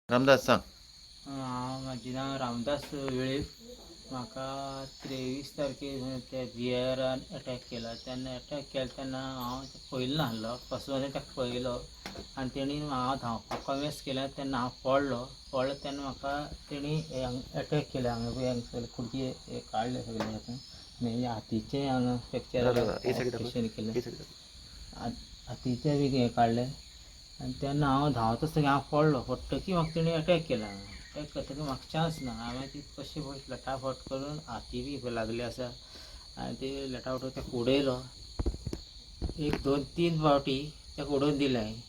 रामदास सांग. म्हजें नांव रामदास वेळीप. म्हाका 23 तारखेर त्या बियरान अटॅक केला. तेन्ना अटॅक केला तेन्ना हांव पयलो नासलो. फस्ट ताका पळयलो आनी तेणी हांव धांवपाक कमेस केलें तेन्ना हांव पडलो तेन्ना म्हाका तेणी अटॅक केला. हांगा खुर्ची काडले सगळे म्हणजे हातीचें हांगा फ्रॅक्चर ऑपरेशन केलें. हातीचें बी हें काडलें आनी तेन्ना हांव धांवता आसतना हांव पडटकीर म्हाका तेणी अटॅक केला. अटॅक करतकीर म्हाका चान्स ना. हांवें ती कशें पळय लटाफट करून हाती बी लागले आसा आनी ते लटाफट तेका उडयलो. 1 2 3 फावटी तेका उडोवन दिलें हांवें.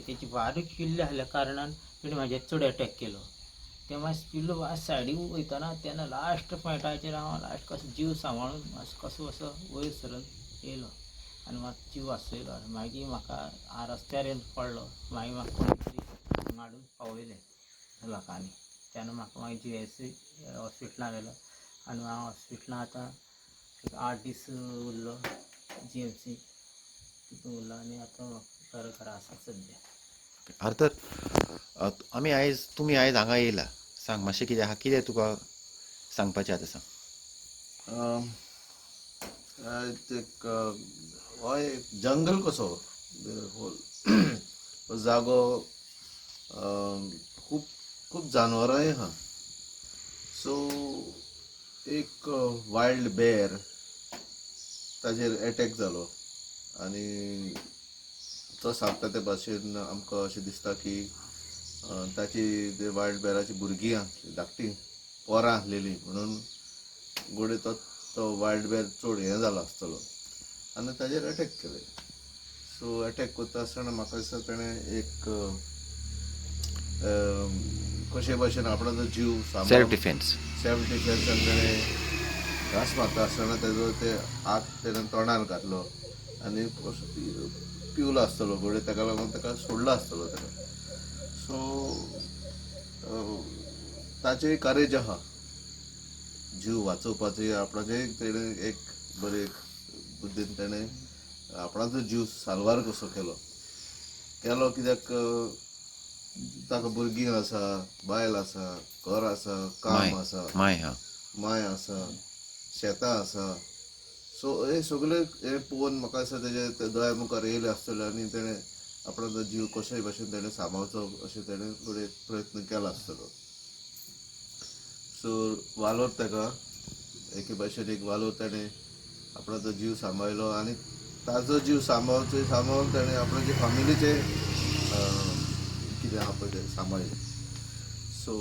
तेची बारीक किल्ली आसल्या कारणान तेणी म्हाजेर चड अटॅक केलो. ते मातशें पिल्लू मातशें सायडीक वयतना तेन्ना लास्ट पॉयंटाचेर हांव कसो जीव सांबाळून कसो वयर सरून येयलो आनी मातसो जीव वाचयलो. मागीर म्हाका हांव रस्त्यार येवन पडलो. मागीर म्हाका कोणी तरी हाडून पावयलें लोकांनी. तेन्ना म्हाका मागीर GSC हॉस्पिटलांत व्हेलो आनी हांव हॉस्पिटलांत आतां 8 दीस उरलो. GMC तितून उरलो आनी आतां घरा आसा सद्या. तर तुमी आयज हांगा येयला. सांग मातशें कितें आहा, कितें तुका सांगपाचें आतां सांग. हो एक जंगल कसो हो जागो खूब खूब जानवरांय आहा. सो एक वायल्ड बेर ताजेर अटॅक जालो आनी तो सांगता ते भाशेन आमकां अशें दिसता की ताची ते वायल्ड बेराची भुरगीं धाकटीं पोरां आसलेलीं म्हणून गोडे तो वायल्ड बेर चड हें जालो आसतलो आनी ताजेर अटॅक केलें. सो अटॅक करता आसतना म्हाका दिसता ताणें एक कशे भाशेन आपणाचो जीव सेल्फ डिफेन्स. डिफेन्सान ताणें घास मारता आसतना तेजो ते हात तेणें तोंडार घातलो आनी पिवलो आसतलो गोडे ताका लागून ताका सोडलो आसतलो ताका. सो ताचेय करेज आहा जीव वाचोवपाची. आपणाचेय तेणें एक बरे बुद्दीन तेणें आपणाचो जीव साल्वार कसो केलो कित्याक ताका भुरगीं आसा, बायल आसा, घर आसा, काम आसा, माय आसा, शेतां आसा. सो हे सगळे हे पळोवन म्हाका दिसता तेजे दोळ्या मुखार येयले आसतले आनी तेणें आपणाचो जीव कशेय भाशेन तेणें सांबाळचो अशें तेणें थोडे प्रयत्न केलो आसतलो. सो वालोर ताका एके भाशेन एक वालोर ताणें आपणाचो जीव सांबाळलो आनी ताजो जीव सांबाळून ताणें आपणाचे फॅमिलीचे कितें आहा पळय तें सांबाळलें. सो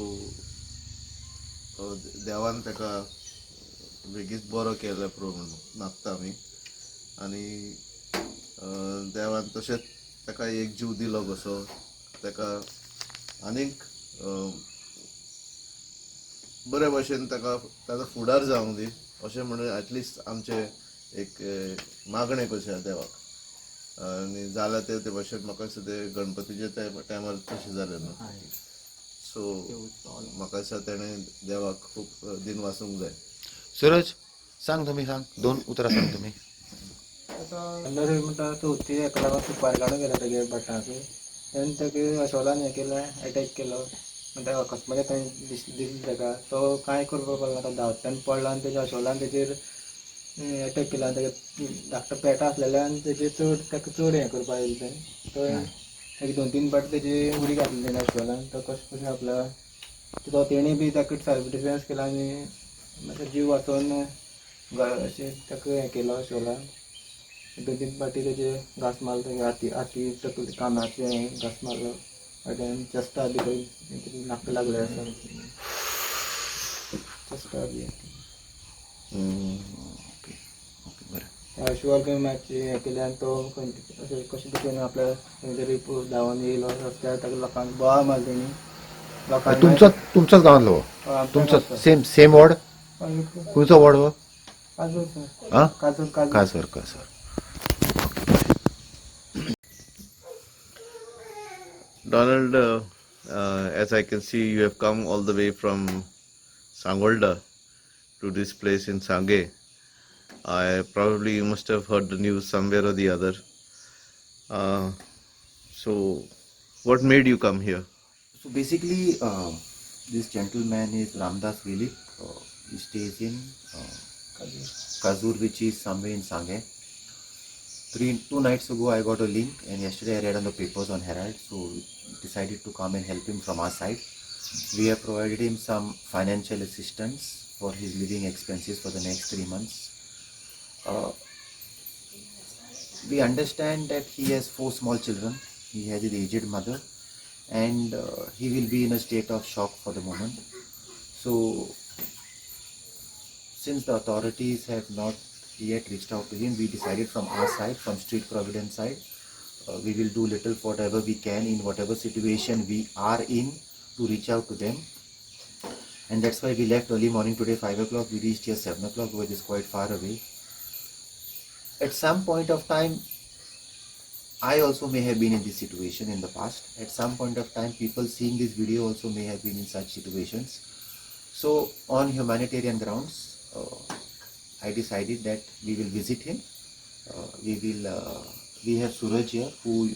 देवान ताका बेगीच बरो केलो म्हणून मागता आमी आनी देवान तशेंच ताका एक जीव दिलो कसो ताका आनीक बरे भाशेन ताका ताजो फुडार जावंक दी अशें म्हणून एटलिस्ट आमचें एक मागणें कशें देवाक. आनी जालें ते भाशेन म्हाका दिसता ते गणपतीच्या टायमार तशें जालें न्हू. सो म्हाका दिसता तेणें देवाक खूब दिन वाचूंक जाय. सूरज सांग, तुमी सांग, 2 उतरां सांग तुमी. म्हणटा तो हेका लागून सुपारी काडून गेलो तेगे भटाक. तेन्ना तेगे अशोलान हें केलें अटॅक केलो. म्हणटा अकस्मात थंय दिसली ताका. तो कांय करपाक पावलो ना. धांवतना पडलो आनी तेज्या अशोलान तेजेर अटॅक केलो आनी तेगे धाकटो पेटो आसलेल्यान तेजेर ताका चड हें करपाक येयलें तें. तो एक 2 3 फावटी तेजी उडी घातली तेणें अशोलान. तो कशें कशें आपल्या तो तेणी बी ताका सेल्फ डिफेन्स केलो आनी मातसो जीव वाचोवन अशें ताका हें केलो अशोलान. 2 3 फावटी तेजे घास मारलो तेगे हाती तकली कानाचें घास मारलो आनी चेस्टा बी खंय नाका लागले आसा चेस्टा बी. अशोल खंय मातशें हें केलें आनी तो अशें कशें कशें आपल्या खंय तरी धांवन येयलो रस्त्यार. ताका लोकांक बोवाळ मारली तेणी. तुमचोच गांवांतलो हो? तुमचो सेम वॉर्ड? खंयचो वॉर्ड हो? काजर. Donald, as I can see, you have come all the way from Sangolda to this place in Sangay. Probably you must have heard the news somewhere or the other. So What made you come here? So basically, this gentleman is Ramdas Vilip. He stays in Kazur, which is somewhere in Sangay. 2 nights ago, I got a link, and yesterday I read on the papers on Herald, so decided to come and help him from our side. We have provided him some financial assistance for his living expenses for the next 3 months. Uh, we understand that he has 4 small children. He has his aged mother, and he will be in a state of shock for the moment. So, since the authorities have not yet reached out to him, we decided from our side, from Street Providence side, we will do little whatever we can in whatever situation we are in to reach out to them. And that's why we left early morning today, 5 o'clock. We reached here 7 o'clock, which is quite far away. At some point of time, I also may have been in this situation in the past. At some point of time, people seeing this video also may have been in such situations. So, on humanitarian grounds, I decided that we will visit him. We have Suraj here, who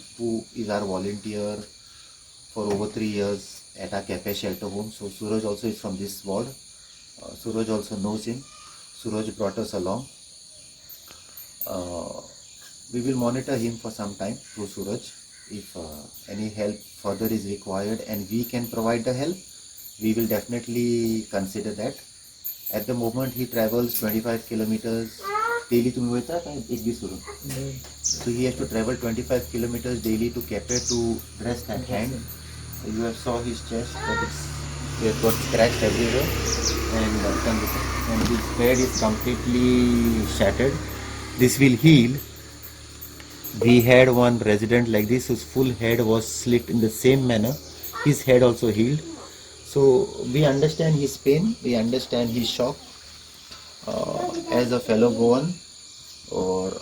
is our volunteer for over 3 years at our cafe shelter home. So Suraj also is from this ward. Suraj also knows him. Suraj brought us along. We will monitor him for some time through Suraj. If any help further is required and we can provide the help, we will definitely consider that. At the moment, he travels 25 kilometers daily. So he has to travel 25 kilometers daily to Cafe to dress that hand. You have saw his chest, but he has got scratched everywhere, and his head is completely shattered. This will heal. We had one resident like this whose full head was slit in the same manner. His head also healed. So we understand his pain, we understand his shock. As a fellow Goan or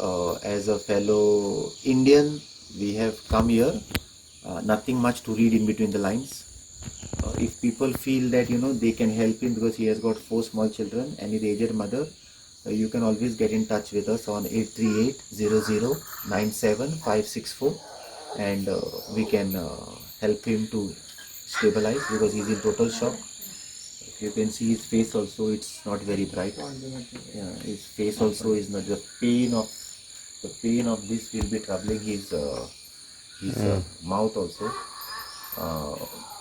as a fellow Indian, we have come here. Nothing much to read in between the lines. If people feel that they can help him because he has got 4 small children and his aged mother, you can always get in touch with us on 838-00-97564, and we can help him to stabilize because he's in total shock. If you can see his face also, it's not very bright. Yeah, his face also is not. The pain of this will be troubling his mouth also.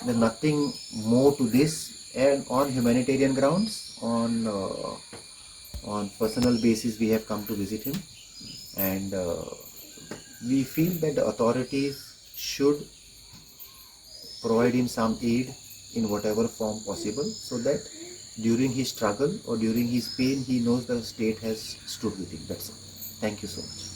There's nothing more to this. And on humanitarian grounds, on personal basis, we have come to visit him, and we feel that the authorities should provide him some aid in whatever form possible, so that during his struggle or during his pain, he knows the state has stood with him. That's all. Thank you so much.